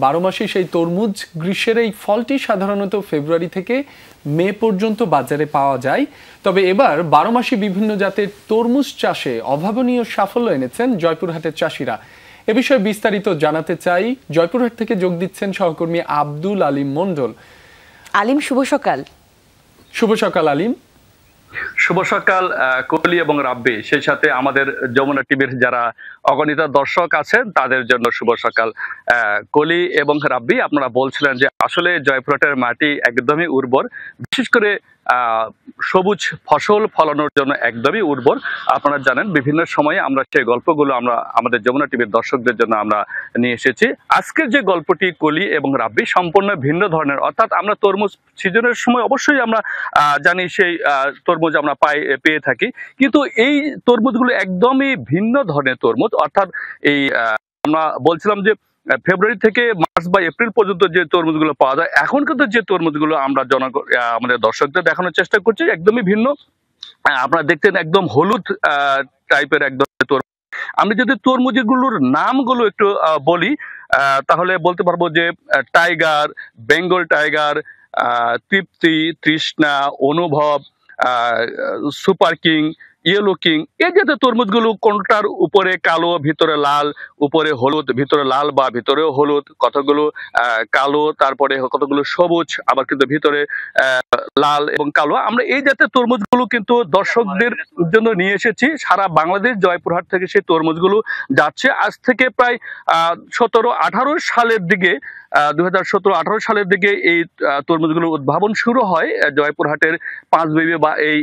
বারোমাসি সেই তরমুজ গ্রীষ্মের এই ফলটি সাধারণত ফেব্রুয়ারি থেকে মে পর্যন্ত বাজারে পাওয়া যায়। তবে এবার বারোমাসি বিভিন্ন জাতের তরমুজ চাষে অভাবনীয় সাফল্য এনেছেন জয়পুরহাটের চাষিরা। এ বিষয়ে বিস্তারিত জানাতে চাই, জয়পুরহাট থেকে যোগ দিচ্ছেন সহকর্মী আব্দুল আলিম মন্ডল। আলিম, শুভ সকাল। শুভ সকাল আলিম। শুভ সকাল কলি এবং রাব্বি, সেই সাথে আমাদের যমুনা টিভির যারা অগণিত দর্শক আছেন তাদের জন্য শুভ সকাল। কলি এবং রাব্বি, আপনারা বলছিলেন যে আসলে জয়পুরহাটের মাটি একদমই উর্বর, বিশেষ করে সবুজ ফসল ফলানোর জন্য একদমই উর্বর। আপনারা জানেন বিভিন্ন সময়ে আমরা সেই গল্পগুলো আমরা আমাদের যমুনা টিভির দর্শকদের জন্য আমরা নিয়ে এসেছি। আজকের যে গল্পটি কলি এবং রাব্বি সম্পূর্ণ ভিন্ন ধরনের, অর্থাৎ আমরা তরমুজ সিজনের সময় অবশ্যই আমরা জানি সেই তরমুজ আমরা পেয়ে থাকি, কিন্তু এই তরমুজগুলো একদমই ভিন্ন ধরনের তরমুজ। অর্থাৎ এই আমরা বলছিলাম যে ফেব্রুয়ারি থেকে মার্চ বা এপ্রিল পর্যন্ত যে তরমুজগুলো পাওয়া যায়, এখন কিন্তু যে তরমুজগুলো আমরা আমাদের দর্শকদের দেখানোর চেষ্টা করছি একদমই ভিন্ন। আপনারা দেখতেন একদম হলুদ টাইপের একদম তরমুজ। আমি যদি তরমুজগুলোর নামগুলো একটু বলি তাহলে বলতে পারবো যে টাইগার, বেঙ্গল টাইগার, তৃপ্তি, তৃষ্ণা, অনুভব, সুপার কিং, ইয়েলো কিং, এই জাতীয় তরমুজগুলো কোনটার উপরে কালো ভিতরে লাল, উপরে হলুদ ভিতরে লাল বা ভিতরেও হলুদ, কতগুলো কালো, তারপরে কতগুলো সবুজ, আবার কিন্তু ভিতরে লাল এবং কালো। আমরা এই জাতীয় তরমুজগুলো কিন্তু দর্শকদের জন্য নিয়ে এসেছি। সারা বাংলাদেশ জয়পুরহাট থেকে সেই তরমুজগুলো যাচ্ছে। আজ থেকে প্রায় 17-18 সালের দিকে 2017-18 সালের দিকে এই তরমুজগুলোর উদ্ভাবন শুরু হয় জয়পুরহাটের পাঁচবিবি বা এই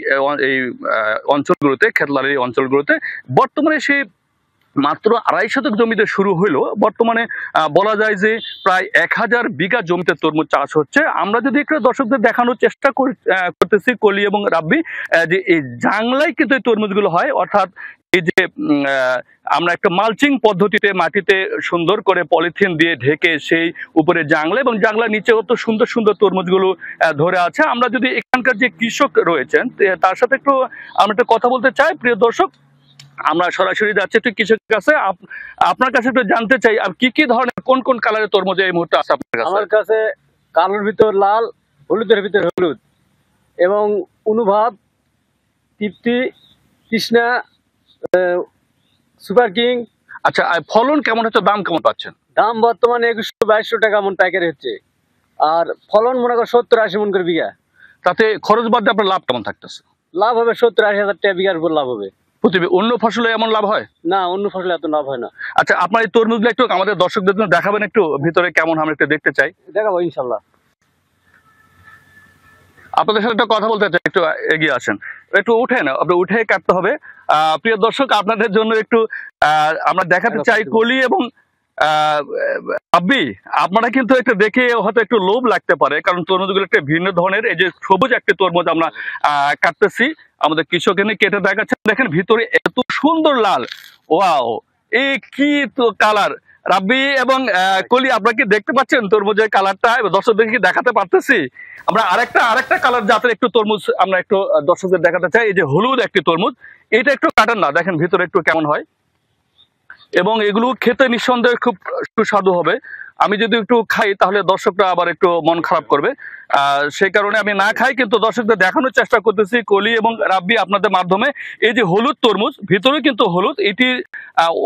অঞ্চলগুলোতে, খেতলার এই অঞ্চলগুলোতে। বর্তমানে সেই মাত্র 2.5 শতক জমিতে শুরু হইলো, বর্তমানে বলা যায় যে প্রায় 1000 বিঘা জমিতে তরমুজ চাষ হচ্ছে। আমরা যদি একটু দর্শকদের দেখানোর চেষ্টা করতেছি কলি এবং রাব্বি, যে এই জাংলায় কিন্তু এই তরমুজগুলো হয়, অর্থাৎ এই যে আমরা একটা মালচিং পদ্ধতিতে মাটিতে সুন্দর করে পলিথিন দিয়ে ঢেকে সেই উপরে জাংলা, এবং জাংলার নিচে অত সুন্দর সুন্দর তরমুজগুলো ধরে আছে। আমরা যদি এখানকার যে কৃষক রয়েছেন তার সাথে একটু আমরা একটা কথা বলতে চাই। প্রিয় দর্শক, আমরা সরাসরি যাচ্ছি একটু কৃষকের কাছে। আপনার কাছে একটু জানতে চাই আর কি কি ধরনের কোন কোন কালারের তরমুজ এই মুহূর্তে আছে আপনার কাছে? আমার কাছে কালোর ভিতর লাল, হলুদের ভিতর হলুদ, এবং অনুভব, তৃপ্তি, তৃষ্ণা, সুপার কিং। আচ্ছা, ফলন কেমন হচ্ছে, দাম কেমন পাচ্ছেন? দাম বর্তমানে 2100-2200 টাকা মন পাইকারি হচ্ছে, আর ফলন মনে করো 70-80 মন করে বিঘা। তাতে খরচ বাদ দিয়ে আপনার লাভ কেমন থাকতেছে? লাভ হবে 70-80 হাজার টাকা বিঘার উপর লাভ হবে। অন্য ফসলে এমন লাভ হয় না, অন্য ফসলে এত লাভ হয় না। আচ্ছা, আপনার এই তরমুজগুলো একটু আমাদের দর্শকদের জন্য দেখাবেন, একটু ভিতরে কেমন আমরা একটু দেখতে চাই। দেখাবো ইনশাল্লাহ। আপনাদের সাথে একটা কথা বলতে চাই, একটু এগিয়ে আসেন, একটু উঠেন, আপনি উঠে কাটতে হবে। প্রিয় দর্শক, আপনাদের জন্য একটু আমরা দেখাতে চাই কলি এবং রাব্বি, আপনারা কিন্তু একটু দেখে হয়তো একটু লোভ লাগতে পারে, কারণ তরমুজগুলো একটা ভিন্ন ধরনের। এই যে সবুজ একটা তরমুজ আমরা কাটতেছি, আমাদের কৃষক এনে কেটে দেখাচ্ছে, দেখেন ভিতরে এত সুন্দর লাল। ওয়াও, এই কি তো কালার! রাব্বি এবং কলি, আপনারা কি দেখতে পাচ্ছেন তরমুজের কালারটা? দর্শকদের কি দেখাতে পারতেছি? আমরা আরেকটা কালার জাতের একটু তরমুজ আমরা একটু দর্শকদের দেখাতে চাই। এই যে হলুদ একটি তরমুজ, এটা একটু কাটেন না, দেখেন ভিতরে একটু কেমন হয়, এবং এগুলো খেতে নিঃসন্দেহে খুব সুস্বাদু হবে। আমি যদি একটু খাই তাহলে দর্শকরা আবার একটু মন খারাপ করবে, সেই কারণে আমি না খাই, কিন্তু দর্শকদের দেখানোর চেষ্টা করতেছি কলি এবং রাব্বি আপনাদের মাধ্যমে। এই যে হলুদ তরমুজ, ভিতরে কিন্তু হলুদ, এটি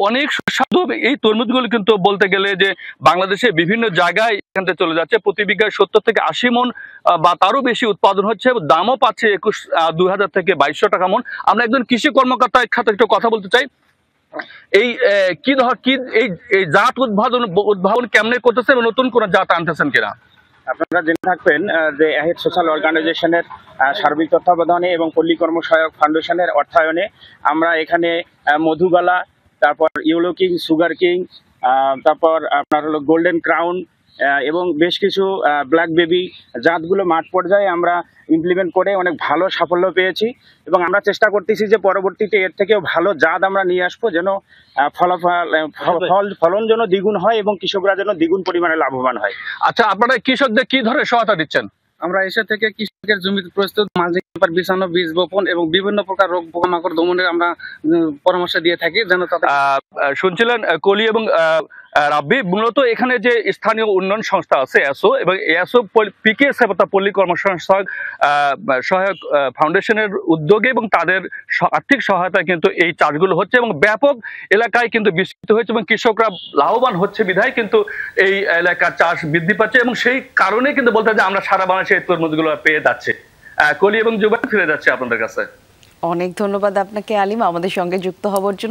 অনেক সুস্বাদু হবে। এই তরমুজগুলো কিন্তু বলতে গেলে যে বাংলাদেশে বিভিন্ন জায়গায় এখান থেকে চলে যাচ্ছে, প্রতি বিঘায় 70 থেকে 80 মন বা তারও বেশি উৎপাদন হচ্ছে, দামও পাচ্ছে 2000 থেকে 2200 টাকা মন। আমরা একজন কৃষি কর্মকর্তার সাথে একটু কথা বলতে চাই। এই এই জাত উদ্ভাবন কেমনে করতেছেন, নতুন কোন জাত আনতেছেন কিনা? আপনারা জেনে থাকবেন যে অ্যাহেড সোশ্যাল অর্গানাইজেশনের সার্বিক তত্ত্বাবধানে এবং পল্লী কর্মসহায়ক ফাউন্ডেশনের অর্থায়নে আমরা এখানে মধুবালা, তারপর ইয়েলো কিং, সুগার কিং, তারপর আপনার হলো গোল্ডেন ক্রাউন এবং বেশ কিছু ব্ল্যাক বেবি জাতগুলো মাঠ পর্যায়ে আমরা ইমপ্লিমেন্ট করে অনেক ভালো সাফল্য পেয়েছি, এবং আমরা চেষ্টা করতেছি যে পরবর্তীতে এর থেকেও ভালো জাত আমরা নিয়ে আসবো, যেন ফলন যেন দ্বিগুণ হয় এবং কৃষকরা যেন দ্বিগুণ পরিমাণে লাভবান হয়। আচ্ছা, আপনারা কৃষকদের কি ধরনের সহায়তা দিচ্ছেন? আমরা এসে থেকে কৃষকের জমি প্রস্তুত, মালচিং পেপার বিছানো, বীজ বপন এবং বিভিন্ন প্রকার রোগ পোকামাকড় দমনের আমরা পরামর্শ দিয়ে থাকি, যেন তাতে। শুনছিলেন কলি এবং রাব্বি, মূলত এখানে যে স্থানীয় উন্নয়ন সংস্থা আছে এসও এবং এসও পিকেএস পল্লী কর্মসংস্থান সহায়ক ফাউন্ডেশনের উদ্যোগে এবং তাদের আর্থিক সহায়তায় কিন্তু এই চাষগুলো হচ্ছে এবং ব্যাপক এলাকায় কিন্তু বিস্তৃত হয়েছে এবং কৃষকরা লাভবান হচ্ছে বিধায় কিন্তু এই এলাকার চাষ বৃদ্ধি পাচ্ছে এবং সেই কারণে কিন্তু বলতে যে আমরা সারা বাংলাদেশে এই তরমুজগুলো পেয়ে যাচ্ছে। কলি এবং জুবাইর, ফিরে যাচ্ছে আপনাদের কাছে। অনেক ধন্যবাদ আপনাকে আলিম আমাদের সঙ্গে যুক্ত হওয়ার জন্য।